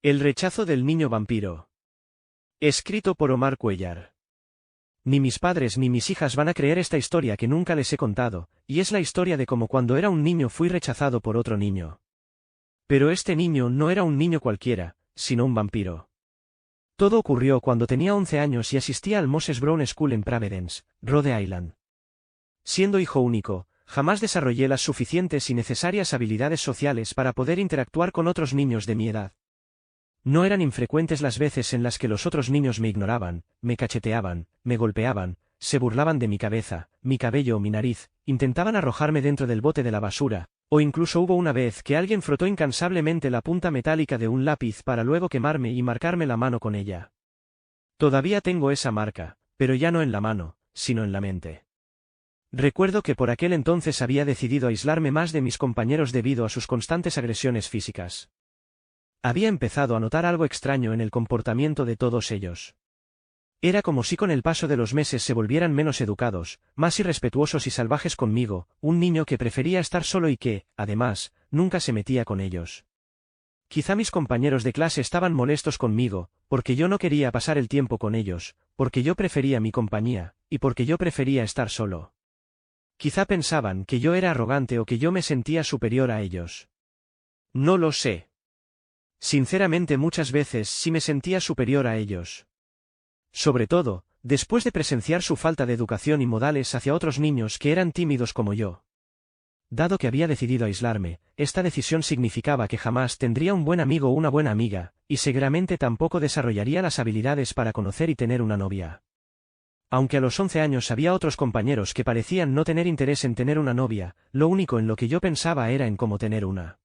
El rechazo del niño vampiro. Escrito por Omar Cuellar. Ni mis padres ni mis hijas van a creer esta historia que nunca les he contado, y es la historia de cómo cuando era un niño fui rechazado por otro niño. Pero este niño no era un niño cualquiera, sino un vampiro. Todo ocurrió cuando tenía 11 años y asistía al Moses Brown School en Providence, Rhode Island. Siendo hijo único, jamás desarrollé las suficientes y necesarias habilidades sociales para poder interactuar con otros niños de mi edad. No eran infrecuentes las veces en las que los otros niños me ignoraban, me cacheteaban, me golpeaban, se burlaban de mi cabeza, mi cabello o mi nariz, intentaban arrojarme dentro del bote de la basura, o incluso hubo una vez que alguien frotó incansablemente la punta metálica de un lápiz para luego quemarme y marcarme la mano con ella. Todavía tengo esa marca, pero ya no en la mano, sino en la mente. Recuerdo que por aquel entonces había decidido aislarme más de mis compañeros debido a sus constantes agresiones físicas. Había empezado a notar algo extraño en el comportamiento de todos ellos. Era como si con el paso de los meses se volvieran menos educados, más irrespetuosos y salvajes conmigo, un niño que prefería estar solo y que, además, nunca se metía con ellos. Quizá mis compañeros de clase estaban molestos conmigo, porque yo no quería pasar el tiempo con ellos, porque yo prefería mi compañía, y porque yo prefería estar solo. Quizá pensaban que yo era arrogante o que yo me sentía superior a ellos. No lo sé. Sinceramente muchas veces sí me sentía superior a ellos. Sobre todo, después de presenciar su falta de educación y modales hacia otros niños que eran tímidos como yo. Dado que había decidido aislarme, esta decisión significaba que jamás tendría un buen amigo o una buena amiga, y seguramente tampoco desarrollaría las habilidades para conocer y tener una novia. Aunque a los 11 años había otros compañeros que parecían no tener interés en tener una novia, lo único en lo que yo pensaba era en cómo tener una.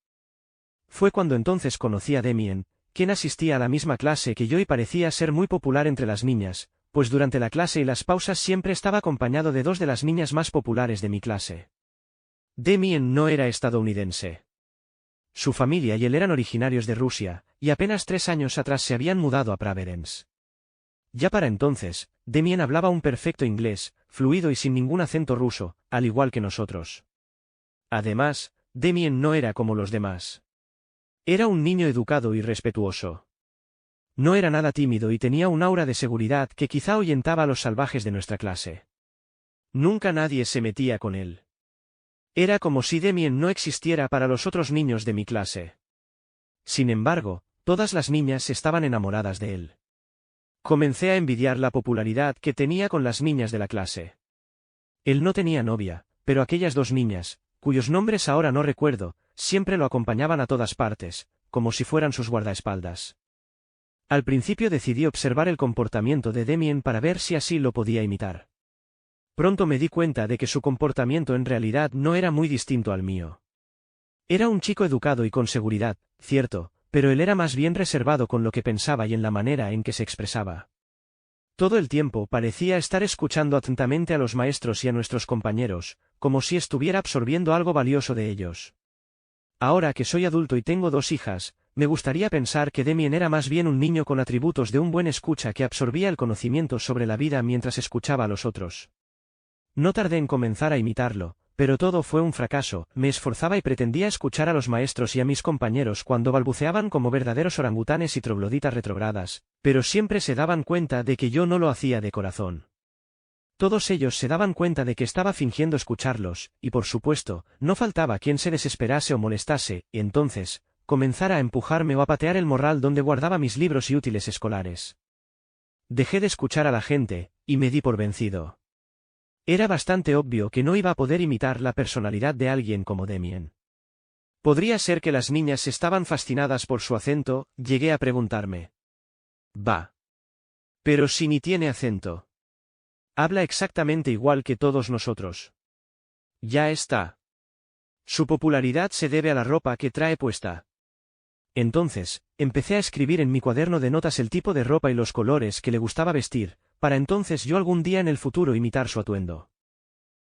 Fue cuando entonces conocí a Damien, quien asistía a la misma clase que yo y parecía ser muy popular entre las niñas, pues durante la clase y las pausas siempre estaba acompañado de dos de las niñas más populares de mi clase. Damien no era estadounidense. Su familia y él eran originarios de Rusia, y apenas 3 años atrás se habían mudado a Providence. Ya para entonces, Damien hablaba un perfecto inglés, fluido y sin ningún acento ruso, al igual que nosotros. Además, Damien no era como los demás. Era un niño educado y respetuoso. No era nada tímido y tenía un aura de seguridad que quizá ahuyentaba a los salvajes de nuestra clase. Nunca nadie se metía con él. Era como si Damien no existiera para los otros niños de mi clase. Sin embargo, todas las niñas estaban enamoradas de él. Comencé a envidiar la popularidad que tenía con las niñas de la clase. Él no tenía novia, pero aquellas dos niñas, cuyos nombres ahora no recuerdo, siempre lo acompañaban a todas partes, como si fueran sus guardaespaldas. Al principio decidí observar el comportamiento de Damien para ver si así lo podía imitar. Pronto me di cuenta de que su comportamiento en realidad no era muy distinto al mío. Era un chico educado y con seguridad, cierto, pero él era más bien reservado con lo que pensaba y en la manera en que se expresaba. Todo el tiempo parecía estar escuchando atentamente a los maestros y a nuestros compañeros, como si estuviera absorbiendo algo valioso de ellos. Ahora que soy adulto y tengo 2 hijas, me gustaría pensar que Damien era más bien un niño con atributos de un buen escucha que absorbía el conocimiento sobre la vida mientras escuchaba a los otros. No tardé en comenzar a imitarlo, pero todo fue un fracaso. Me esforzaba y pretendía escuchar a los maestros y a mis compañeros cuando balbuceaban como verdaderos orangutanes y trogloditas retrógradas, pero siempre se daban cuenta de que yo no lo hacía de corazón. Todos ellos se daban cuenta de que estaba fingiendo escucharlos, y por supuesto, no faltaba quien se desesperase o molestase, y entonces, comenzara a empujarme o a patear el morral donde guardaba mis libros y útiles escolares. Dejé de escuchar a la gente, y me di por vencido. Era bastante obvio que no iba a poder imitar la personalidad de alguien como Damien. ¿Podría ser que las niñas estaban fascinadas por su acento?, llegué a preguntarme. Bah. Pero si ni tiene acento. Habla exactamente igual que todos nosotros. Ya está. Su popularidad se debe a la ropa que trae puesta. Entonces, empecé a escribir en mi cuaderno de notas el tipo de ropa y los colores que le gustaba vestir, para entonces yo algún día en el futuro imitar su atuendo.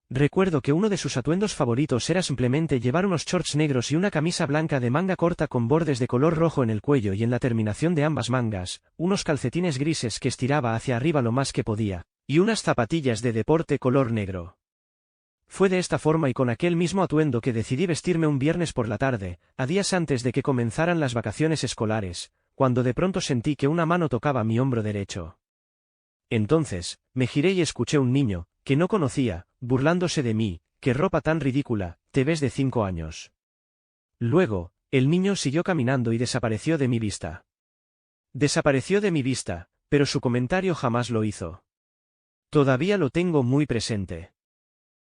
Recuerdo que uno de sus atuendos favoritos era simplemente llevar unos shorts negros y una camisa blanca de manga corta con bordes de color rojo en el cuello y en la terminación de ambas mangas, unos calcetines grises que estiraba hacia arriba lo más que podía, y unas zapatillas de deporte color negro. Fue de esta forma y con aquel mismo atuendo que decidí vestirme un viernes por la tarde, a días antes de que comenzaran las vacaciones escolares, cuando de pronto sentí que una mano tocaba mi hombro derecho. Entonces, me giré y escuché un niño, que no conocía, burlándose de mí: «¡Qué ropa tan ridícula, te ves de 5 años». Luego, el niño siguió caminando y desapareció de mi vista. Desapareció de mi vista, pero su comentario jamás lo hizo. Todavía lo tengo muy presente.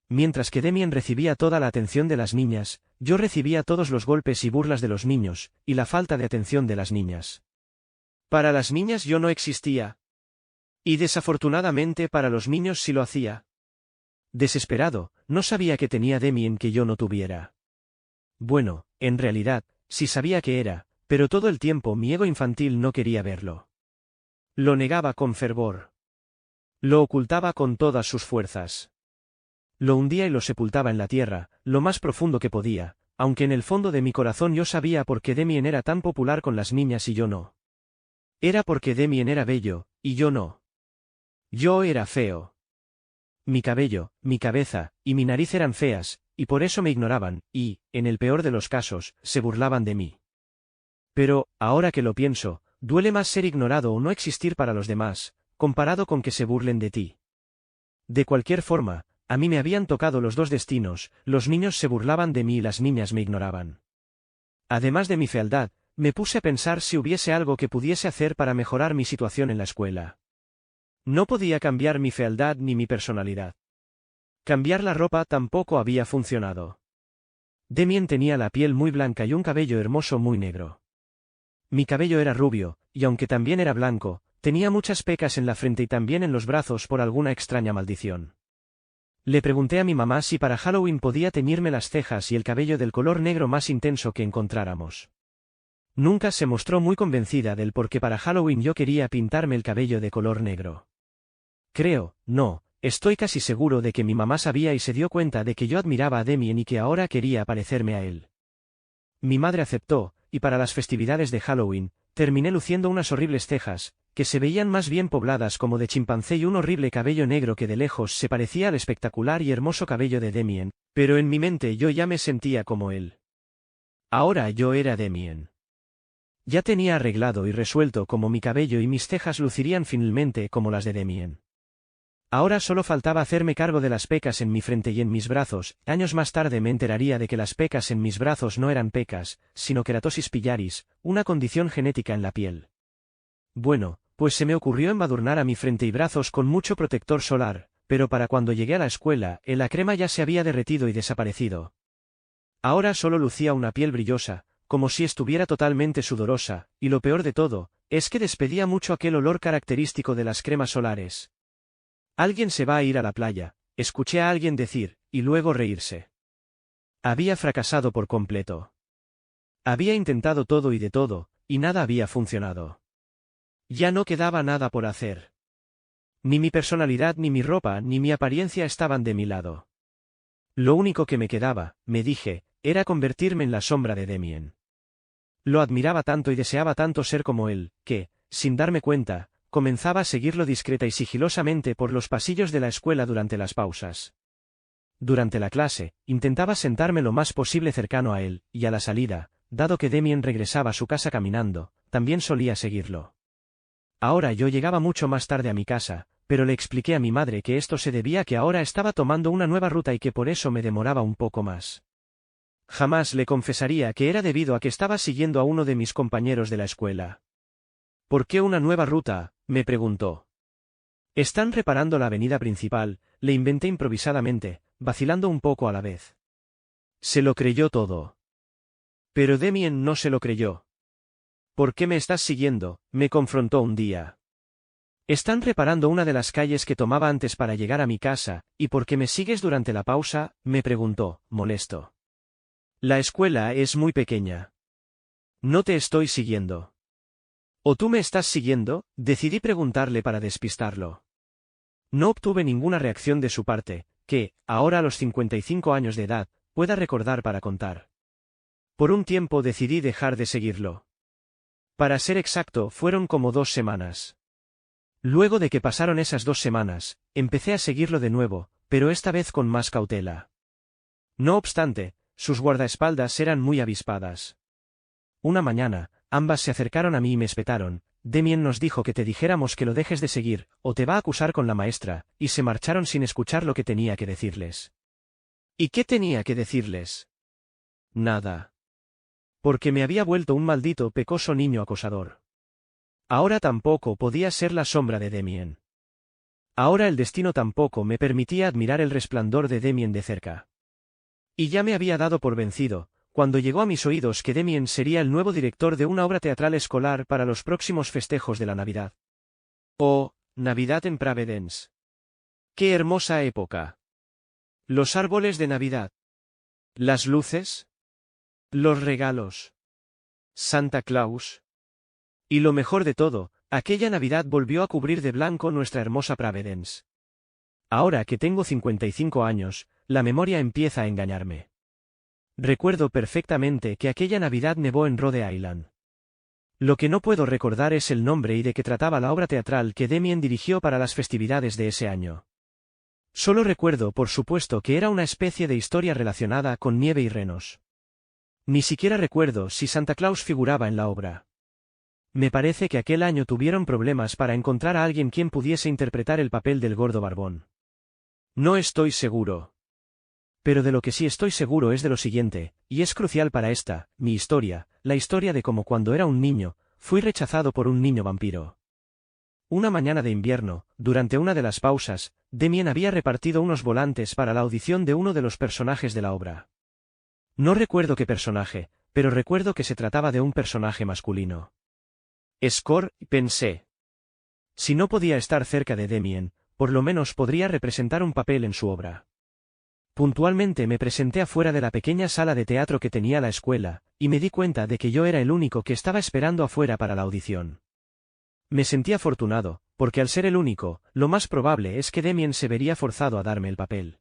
Mientras que Damien recibía toda la atención de las niñas, yo recibía todos los golpes y burlas de los niños, y la falta de atención de las niñas. Para las niñas yo no existía. Y desafortunadamente para los niños sí lo hacía. Desesperado, no sabía que tenía Damien que yo no tuviera. Bueno, en realidad, sí sabía que era, pero todo el tiempo mi ego infantil no quería verlo. Lo negaba con fervor. Lo ocultaba con todas sus fuerzas. Lo hundía y lo sepultaba en la tierra, lo más profundo que podía, aunque en el fondo de mi corazón yo sabía por qué Damien era tan popular con las niñas y yo no. Era porque Damien era bello, y yo no. Yo era feo. Mi cabello, mi cabeza, y mi nariz eran feas, y por eso me ignoraban, y, en el peor de los casos, se burlaban de mí. Pero, ahora que lo pienso, duele más ser ignorado o no existir para los demás, comparado con que se burlen de ti. De cualquier forma, a mí me habían tocado los dos destinos: los niños se burlaban de mí y las niñas me ignoraban. Además de mi fealdad, me puse a pensar si hubiese algo que pudiese hacer para mejorar mi situación en la escuela. No podía cambiar mi fealdad ni mi personalidad. Cambiar la ropa tampoco había funcionado. Damien tenía la piel muy blanca y un cabello hermoso muy negro. Mi cabello era rubio, y aunque también era blanco, tenía muchas pecas en la frente y también en los brazos por alguna extraña maldición. Le pregunté a mi mamá si para Halloween podía teñirme las cejas y el cabello del color negro más intenso que encontráramos. Nunca se mostró muy convencida del por qué para Halloween yo quería pintarme el cabello de color negro. Estoy casi seguro de que mi mamá sabía y se dio cuenta de que yo admiraba a Damien y que ahora quería parecerme a él. Mi madre aceptó, y para las festividades de Halloween, terminé luciendo unas horribles cejas, que se veían más bien pobladas como de chimpancé, y un horrible cabello negro que de lejos se parecía al espectacular y hermoso cabello de Damien, pero en mi mente yo ya me sentía como él. Ahora yo era Damien. Ya tenía arreglado y resuelto cómo mi cabello y mis cejas lucirían finalmente como las de Damien. Ahora solo faltaba hacerme cargo de las pecas en mi frente y en mis brazos. Años más tarde me enteraría de que las pecas en mis brazos no eran pecas, sino queratosis pilaris, una condición genética en la piel. Bueno, pues se me ocurrió embadurnar a mi frente y brazos con mucho protector solar, pero para cuando llegué a la escuela, la crema ya se había derretido y desaparecido. Ahora solo lucía una piel brillosa, como si estuviera totalmente sudorosa, y lo peor de todo, es que despedía mucho aquel olor característico de las cremas solares. Alguien se va a ir a la playa, escuché a alguien decir, y luego reírse. Había fracasado por completo. Había intentado todo y de todo, y nada había funcionado. Ya no quedaba nada por hacer. Ni mi personalidad, ni mi ropa, ni mi apariencia estaban de mi lado. Lo único que me quedaba, me dije, era convertirme en la sombra de Damien. Lo admiraba tanto y deseaba tanto ser como él, que, sin darme cuenta, comenzaba a seguirlo discreta y sigilosamente por los pasillos de la escuela durante las pausas. Durante la clase, intentaba sentarme lo más posible cercano a él, y a la salida, dado que Damien regresaba a su casa caminando, también solía seguirlo. Ahora yo llegaba mucho más tarde a mi casa, pero le expliqué a mi madre que esto se debía a que ahora estaba tomando una nueva ruta y que por eso me demoraba un poco más. Jamás le confesaría que era debido a que estaba siguiendo a uno de mis compañeros de la escuela. ¿Por qué una nueva ruta?, me preguntó. Están reparando la avenida principal, le inventé improvisadamente, vacilando un poco a la vez. Se lo creyó todo. Pero Damien no se lo creyó. ¿Por qué me estás siguiendo?, me confrontó un día. Están reparando una de las calles que tomaba antes para llegar a mi casa, ¿y por qué me sigues durante la pausa?, me preguntó, molesto. La escuela es muy pequeña. No te estoy siguiendo. ¿O tú me estás siguiendo?, decidí preguntarle para despistarlo. No obtuve ninguna reacción de su parte, que, ahora a los 55 años de edad, pueda recordar para contar. Por un tiempo decidí dejar de seguirlo. Para ser exacto, fueron como 2 semanas. Luego de que pasaron esas 2 semanas, empecé a seguirlo de nuevo, pero esta vez con más cautela. No obstante, sus guardaespaldas eran muy avispadas. Una mañana, ambas se acercaron a mí y me espetaron. Damien nos dijo que te dijéramos que lo dejes de seguir, o te va a acusar con la maestra, y se marcharon sin escuchar lo que tenía que decirles. ¿Y qué tenía que decirles? Nada. Porque me había vuelto un maldito pecoso niño acosador. Ahora tampoco podía ser la sombra de Damien. Ahora el destino tampoco me permitía admirar el resplandor de Damien de cerca. Y ya me había dado por vencido, cuando llegó a mis oídos que Damien sería el nuevo director de una obra teatral escolar para los próximos festejos de la Navidad. ¡Oh, Navidad en Providence! ¡Qué hermosa época! Los árboles de Navidad. Las luces. Los regalos. Santa Claus. Y lo mejor de todo, aquella Navidad volvió a cubrir de blanco nuestra hermosa Providence. Ahora que tengo 55 años, la memoria empieza a engañarme. Recuerdo perfectamente que aquella Navidad nevó en Rhode Island. Lo que no puedo recordar es el nombre y de qué trataba la obra teatral que Damien dirigió para las festividades de ese año. Solo recuerdo, por supuesto, que era una especie de historia relacionada con nieve y renos. Ni siquiera recuerdo si Santa Claus figuraba en la obra. Me parece que aquel año tuvieron problemas para encontrar a alguien quien pudiese interpretar el papel del gordo barbón. No estoy seguro. Pero de lo que sí estoy seguro es de lo siguiente, y es crucial para esta, mi historia, la historia de cómo cuando era un niño, fui rechazado por un niño vampiro. Una mañana de invierno, durante una de las pausas, Damien había repartido unos volantes para la audición de uno de los personajes de la obra. No recuerdo qué personaje, pero recuerdo que se trataba de un personaje masculino. Score, pensé. Si no podía estar cerca de Damien, por lo menos podría representar un papel en su obra. Puntualmente me presenté afuera de la pequeña sala de teatro que tenía la escuela, y me di cuenta de que yo era el único que estaba esperando afuera para la audición. Me sentí afortunado, porque al ser el único, lo más probable es que Damien se vería forzado a darme el papel.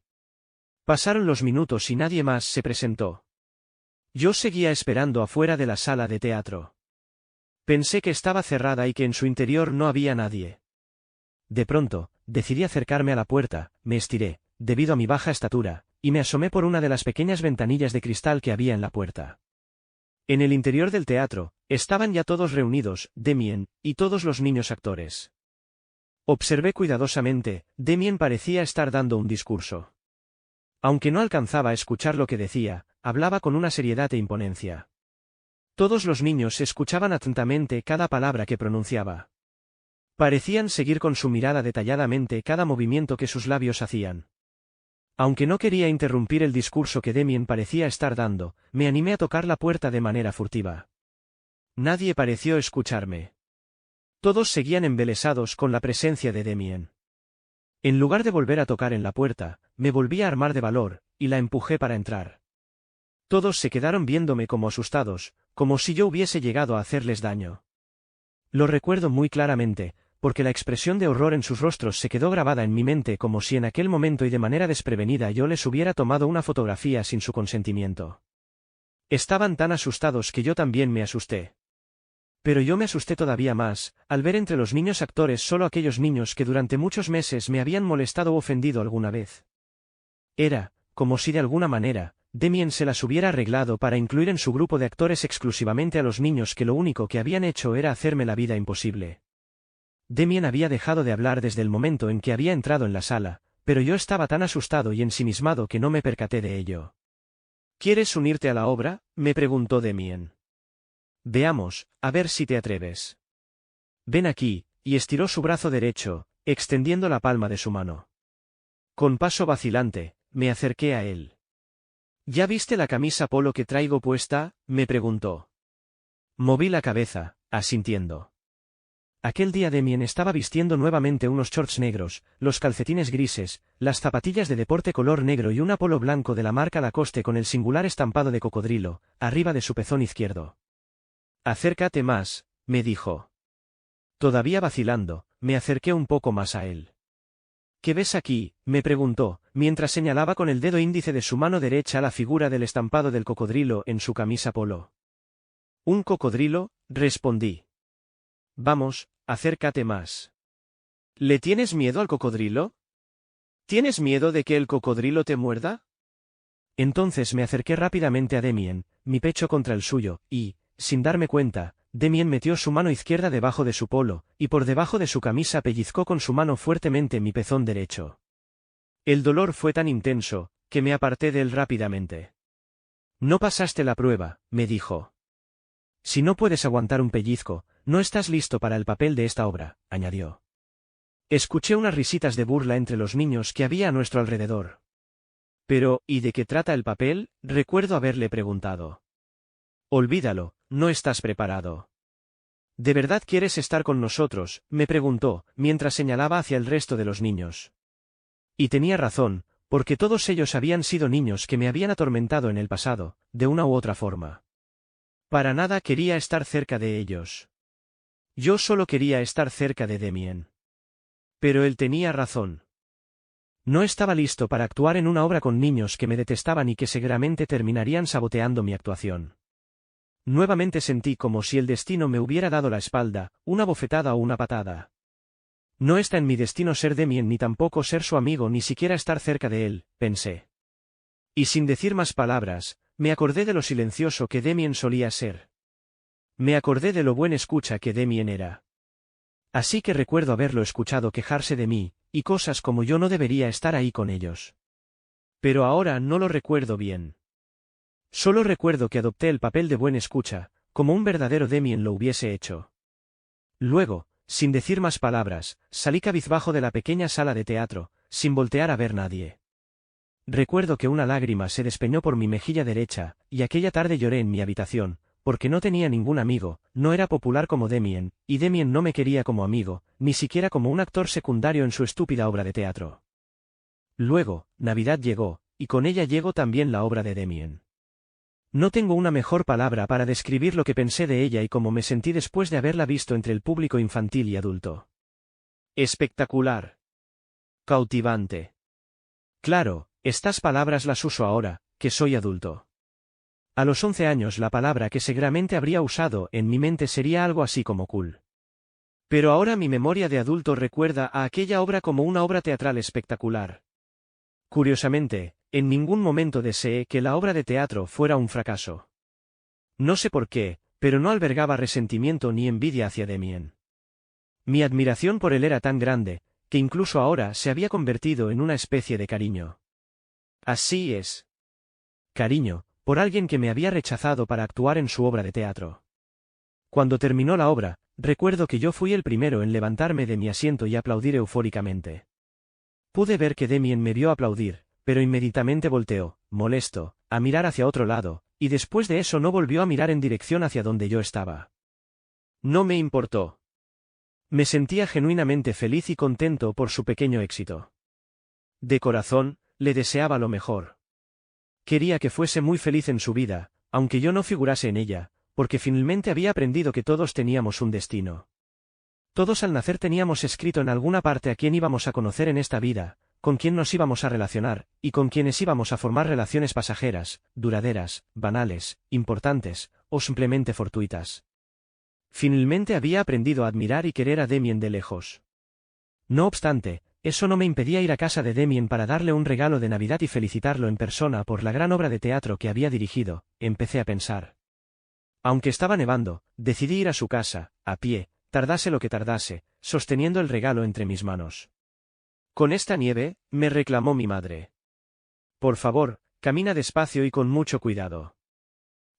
Pasaron los minutos y nadie más se presentó. Yo seguía esperando afuera de la sala de teatro. Pensé que estaba cerrada y que en su interior no había nadie. De pronto, decidí acercarme a la puerta, me estiré, debido a mi baja estatura, y me asomé por una de las pequeñas ventanillas de cristal que había en la puerta. En el interior del teatro, estaban ya todos reunidos, Damien, y todos los niños actores. Observé cuidadosamente, Damien parecía estar dando un discurso. Aunque no alcanzaba a escuchar lo que decía, hablaba con una seriedad e imponencia. Todos los niños escuchaban atentamente cada palabra que pronunciaba. Parecían seguir con su mirada detalladamente cada movimiento que sus labios hacían. Aunque no quería interrumpir el discurso que Damien parecía estar dando, me animé a tocar la puerta de manera furtiva. Nadie pareció escucharme. Todos seguían embelesados con la presencia de Damien. En lugar de volver a tocar en la puerta, me volví a armar de valor, y la empujé para entrar. Todos se quedaron viéndome como asustados, como si yo hubiese llegado a hacerles daño. Lo recuerdo muy claramente, porque la expresión de horror en sus rostros se quedó grabada en mi mente como si en aquel momento y de manera desprevenida yo les hubiera tomado una fotografía sin su consentimiento. Estaban tan asustados que yo también me asusté. Pero yo me asusté todavía más, al ver entre los niños actores solo aquellos niños que durante muchos meses me habían molestado o ofendido alguna vez. Era, como si de alguna manera, Damien se las hubiera arreglado para incluir en su grupo de actores exclusivamente a los niños que lo único que habían hecho era hacerme la vida imposible. Damien había dejado de hablar desde el momento en que había entrado en la sala, pero yo estaba tan asustado y ensimismado que no me percaté de ello. ¿Quieres unirte a la obra?, me preguntó Damien. Veamos, a ver si te atreves. Ven aquí, y estiró su brazo derecho, extendiendo la palma de su mano. Con paso vacilante, me acerqué a él. ¿Ya viste la camisa polo que traigo puesta?, me preguntó. Moví la cabeza, asintiendo. Aquel día Damien estaba vistiendo nuevamente unos shorts negros, los calcetines grises, las zapatillas de deporte color negro y un polo blanco de la marca Lacoste con el singular estampado de cocodrilo, arriba de su pezón izquierdo. Acércate más, me dijo. Todavía vacilando, me acerqué un poco más a él. ¿Qué ves aquí?, me preguntó, mientras señalaba con el dedo índice de su mano derecha la figura del estampado del cocodrilo en su camisa polo. ¿Un cocodrilo?, respondí. Vamos, acércate más. ¿Le tienes miedo al cocodrilo? ¿Tienes miedo de que el cocodrilo te muerda? Entonces me acerqué rápidamente a Damien, mi pecho contra el suyo, y, sin darme cuenta, Damien metió su mano izquierda debajo de su polo, y por debajo de su camisa pellizcó con su mano fuertemente mi pezón derecho. El dolor fue tan intenso, que me aparté de él rápidamente. No pasaste la prueba, me dijo. Si no puedes aguantar un pellizco, no estás listo para el papel de esta obra, añadió. Escuché unas risitas de burla entre los niños que había a nuestro alrededor. Pero, ¿y de qué trata el papel? Recuerdo haberle preguntado. Olvídalo, no estás preparado. ¿De verdad quieres estar con nosotros?, me preguntó, mientras señalaba hacia el resto de los niños. Y tenía razón, porque todos ellos habían sido niños que me habían atormentado en el pasado, de una u otra forma. Para nada quería estar cerca de ellos. Yo solo quería estar cerca de Damien. Pero él tenía razón. No estaba listo para actuar en una obra con niños que me detestaban y que seguramente terminarían saboteando mi actuación. Nuevamente sentí como si el destino me hubiera dado la espalda, una bofetada o una patada. No está en mi destino ser Damien ni tampoco ser su amigo ni siquiera estar cerca de él, pensé. Y sin decir más palabras, me acordé de lo silencioso que Damien solía ser. Me acordé de lo buen escucha que Damien era. Así que recuerdo haberlo escuchado quejarse de mí, y cosas como yo no debería estar ahí con ellos. Pero ahora no lo recuerdo bien. Solo recuerdo que adopté el papel de buen escucha, como un verdadero Damien lo hubiese hecho. Luego, sin decir más palabras, salí cabizbajo de la pequeña sala de teatro, sin voltear a ver nadie. Recuerdo que una lágrima se despeñó por mi mejilla derecha, y aquella tarde lloré en mi habitación, porque no tenía ningún amigo, no era popular como Damien, y Damien no me quería como amigo, ni siquiera como un actor secundario en su estúpida obra de teatro. Luego, Navidad llegó, y con ella llegó también la obra de Damien. No tengo una mejor palabra para describir lo que pensé de ella y cómo me sentí después de haberla visto entre el público infantil y adulto. Espectacular. Cautivante. Claro, estas palabras las uso ahora, que soy adulto. A los 11 años la palabra que seguramente habría usado en mi mente sería algo así como cool. Pero ahora mi memoria de adulto recuerda a aquella obra como una obra teatral espectacular. Curiosamente, en ningún momento deseé que la obra de teatro fuera un fracaso. No sé por qué, pero no albergaba resentimiento ni envidia hacia Damien. Mi admiración por él era tan grande, que incluso ahora se había convertido en una especie de cariño. Así es. Cariño, por alguien que me había rechazado para actuar en su obra de teatro. Cuando terminó la obra, recuerdo que yo fui el primero en levantarme de mi asiento y aplaudir eufóricamente. Pude ver que Damien me vio aplaudir, pero inmediatamente volteó, molesto, a mirar hacia otro lado, y después de eso no volvió a mirar en dirección hacia donde yo estaba. No me importó. Me sentía genuinamente feliz y contento por su pequeño éxito. De corazón, le deseaba lo mejor. Quería que fuese muy feliz en su vida, aunque yo no figurase en ella, porque finalmente había aprendido que todos teníamos un destino. Todos al nacer teníamos escrito en alguna parte a quién íbamos a conocer en esta vida, con quién nos íbamos a relacionar, y con quiénes íbamos a formar relaciones pasajeras, duraderas, banales, importantes, o simplemente fortuitas. Finalmente había aprendido a admirar y querer a Damien de lejos. No obstante, eso no me impedía ir a casa de Damien para darle un regalo de Navidad y felicitarlo en persona por la gran obra de teatro que había dirigido, empecé a pensar. Aunque estaba nevando, decidí ir a su casa, a pie, tardase lo que tardase, sosteniendo el regalo entre mis manos. Con esta nieve, me reclamó mi madre. Por favor, camina despacio y con mucho cuidado.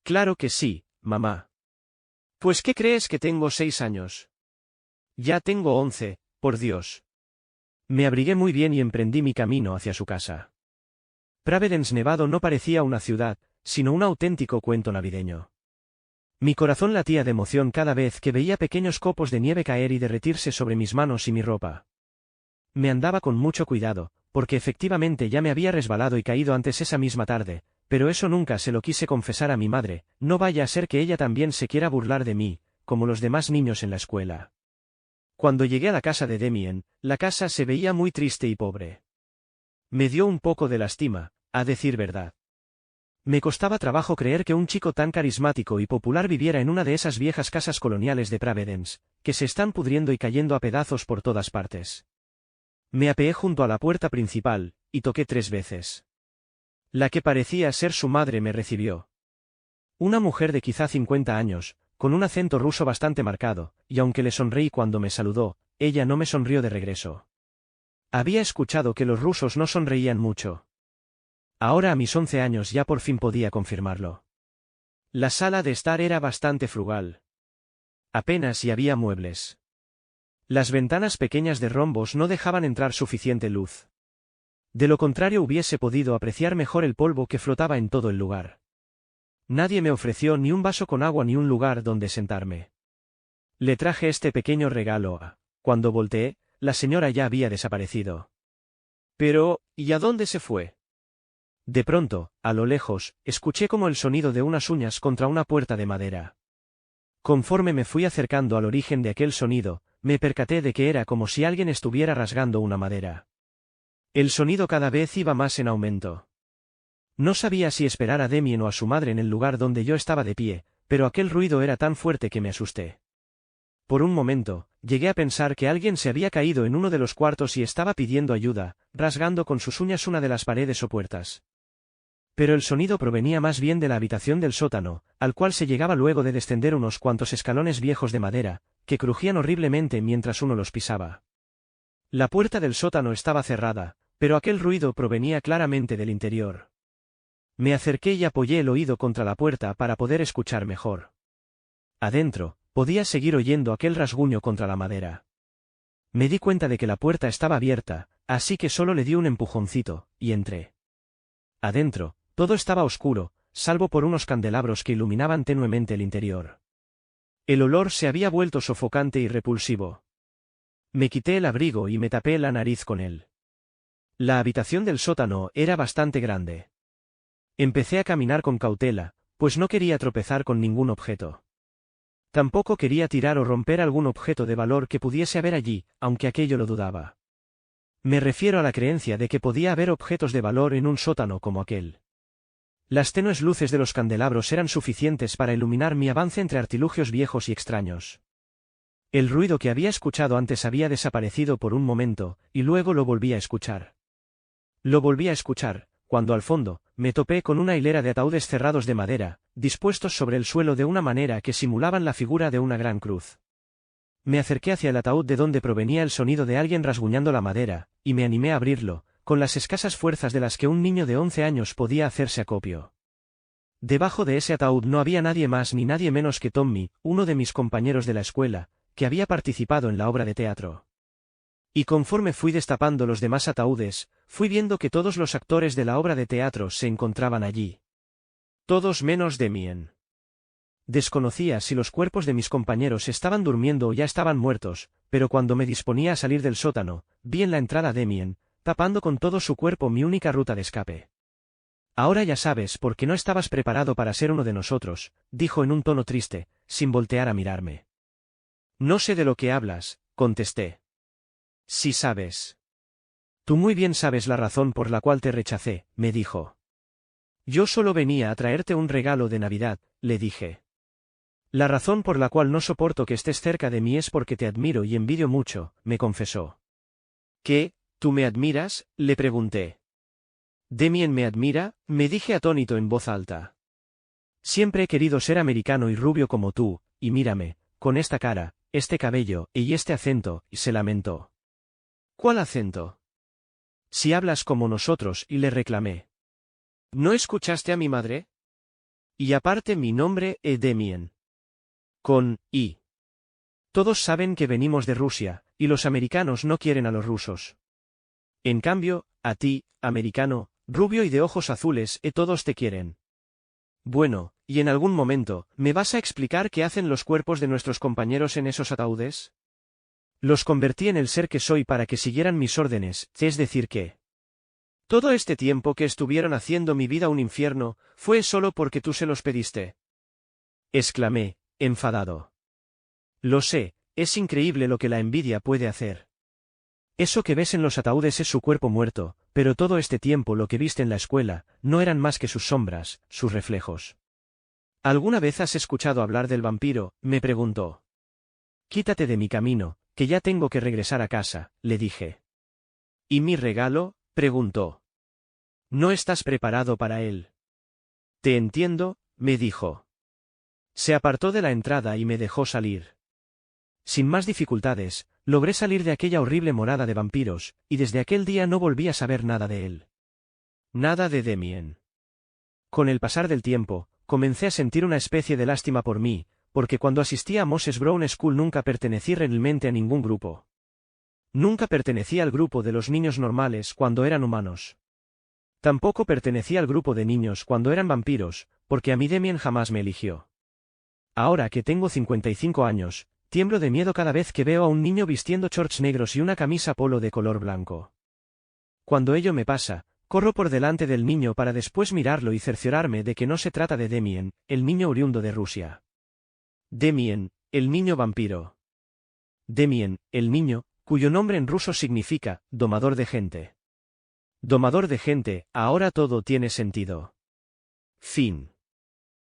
Claro que sí, mamá. Pues ¿qué crees que tengo 6 años? Ya tengo 11, por Dios. Me abrigué muy bien y emprendí mi camino hacia su casa. Providence Nevado no parecía una ciudad, sino un auténtico cuento navideño. Mi corazón latía de emoción cada vez que veía pequeños copos de nieve caer y derretirse sobre mis manos y mi ropa. Me andaba con mucho cuidado, porque efectivamente ya me había resbalado y caído antes esa misma tarde, pero eso nunca se lo quise confesar a mi madre, no vaya a ser que ella también se quiera burlar de mí, como los demás niños en la escuela. Cuando llegué a la casa de Damien, la casa se veía muy triste y pobre. Me dio un poco de lástima, a decir verdad. Me costaba trabajo creer que un chico tan carismático y popular viviera en una de esas viejas casas coloniales de Providence, que se están pudriendo y cayendo a pedazos por todas partes. Me apeé junto a la puerta principal, y toqué 3 veces. La que parecía ser su madre me recibió. Una mujer de quizá 50 años, con un acento ruso bastante marcado, y aunque le sonreí cuando me saludó, ella no me sonrió de regreso. Había escuchado que los rusos no sonreían mucho. Ahora a mis 11 años ya por fin podía confirmarlo. La sala de estar era bastante frugal. Apenas y había muebles. Las ventanas pequeñas de rombos no dejaban entrar suficiente luz. De lo contrario hubiese podido apreciar mejor el polvo que flotaba en todo el lugar. Nadie me ofreció ni un vaso con agua ni un lugar donde sentarme. Le traje este pequeño regalo. Cuando volteé, la señora ya había desaparecido. Pero, ¿y a dónde se fue? De pronto, a lo lejos, escuché como el sonido de unas uñas contra una puerta de madera. Conforme me fui acercando al origen de aquel sonido, me percaté de que era como si alguien estuviera rasgando una madera. El sonido cada vez iba más en aumento. No sabía si esperar a Damien o a su madre en el lugar donde yo estaba de pie, pero aquel ruido era tan fuerte que me asusté. Por un momento, llegué a pensar que alguien se había caído en uno de los cuartos y estaba pidiendo ayuda, rasgando con sus uñas una de las paredes o puertas. Pero el sonido provenía más bien de la habitación del sótano, al cual se llegaba luego de descender unos cuantos escalones viejos de madera, que crujían horriblemente mientras uno los pisaba. La puerta del sótano estaba cerrada, pero aquel ruido provenía claramente del interior. Me acerqué y apoyé el oído contra la puerta para poder escuchar mejor. Adentro, podía seguir oyendo aquel rasguño contra la madera. Me di cuenta de que la puerta estaba abierta, así que solo le di un empujoncito, y entré. Adentro, todo estaba oscuro, salvo por unos candelabros que iluminaban tenuemente el interior. El olor se había vuelto sofocante y repulsivo. Me quité el abrigo y me tapé la nariz con él. La habitación del sótano era bastante grande. Empecé a caminar con cautela, pues no quería tropezar con ningún objeto. Tampoco quería tirar o romper algún objeto de valor que pudiese haber allí, aunque aquello lo dudaba. Me refiero a la creencia de que podía haber objetos de valor en un sótano como aquel. Las tenues luces de los candelabros eran suficientes para iluminar mi avance entre artilugios viejos y extraños. El ruido que había escuchado antes había desaparecido por un momento, y luego lo volví a escuchar. Lo volví a escuchar, cuando al fondo, me topé con una hilera de ataúdes cerrados de madera, dispuestos sobre el suelo de una manera que simulaban la figura de una gran cruz. Me acerqué hacia el ataúd de donde provenía el sonido de alguien rasguñando la madera, y me animé a abrirlo, con las escasas fuerzas de las que un niño de 11 años podía hacerse acopio. Debajo de ese ataúd no había nadie más ni nadie menos que Tommy, uno de mis compañeros de la escuela, que había participado en la obra de teatro. Y conforme fui destapando los demás ataúdes, fui viendo que todos los actores de la obra de teatro se encontraban allí. Todos menos Damien. Desconocía si los cuerpos de mis compañeros estaban durmiendo o ya estaban muertos, pero cuando me disponía a salir del sótano, vi en la entrada a Damien, tapando con todo su cuerpo mi única ruta de escape. Ahora ya sabes por qué no estabas preparado para ser uno de nosotros, dijo en un tono triste, sin voltear a mirarme. No sé de lo que hablas, contesté. Sí sabes. Tú muy bien sabes la razón por la cual te rechacé, me dijo. Yo solo venía a traerte un regalo de Navidad, le dije. La razón por la cual no soporto que estés cerca de mí es porque te admiro y envidio mucho, me confesó. ¿Qué? ¿Tú me admiras?, le pregunté. Damien me admira, me dije atónito en voz alta. Siempre he querido ser americano y rubio como tú, y mírame, con esta cara, este cabello, y este acento, y se lamentó. ¿Cuál acento? Si hablas como nosotros, y le reclamé. ¿No escuchaste a mi madre? Y aparte mi nombre es Damien. Con I. Todos saben que venimos de Rusia, y los americanos no quieren a los rusos. En cambio, a ti, americano, rubio y de ojos azules, todos te quieren. Bueno, y en algún momento, ¿me vas a explicar qué hacen los cuerpos de nuestros compañeros en esos ataúdes? Los convertí en el ser que soy para que siguieran mis órdenes, es decir que... Todo este tiempo que estuvieron haciendo mi vida un infierno, fue solo porque tú se los pediste. Exclamé, enfadado. Lo sé, es increíble lo que la envidia puede hacer. Eso que ves en los ataúdes es su cuerpo muerto, pero todo este tiempo lo que viste en la escuela, no eran más que sus sombras, sus reflejos. ¿Alguna vez has escuchado hablar del vampiro?, me preguntó. Quítate de mi camino, que ya tengo que regresar a casa, le dije. ¿Y mi regalo?, preguntó. ¿No estás preparado para él? Te entiendo, me dijo. Se apartó de la entrada y me dejó salir. Sin más dificultades, logré salir de aquella horrible morada de vampiros, y desde aquel día no volví a saber nada de él. Nada de Damien. Con el pasar del tiempo, comencé a sentir una especie de lástima por mí, porque cuando asistí a Moses Brown School nunca pertenecí realmente a ningún grupo. Nunca pertenecí al grupo de los niños normales cuando eran humanos. Tampoco pertenecí al grupo de niños cuando eran vampiros, porque a mí Damien jamás me eligió. Ahora que tengo 55 años, tiemblo de miedo cada vez que veo a un niño vistiendo shorts negros y una camisa polo de color blanco. Cuando ello me pasa, corro por delante del niño para después mirarlo y cerciorarme de que no se trata de Damien, el niño oriundo de Rusia. Damien, el niño vampiro. Damien, el niño, cuyo nombre en ruso significa, domador de gente. Domador de gente, ahora todo tiene sentido. Fin.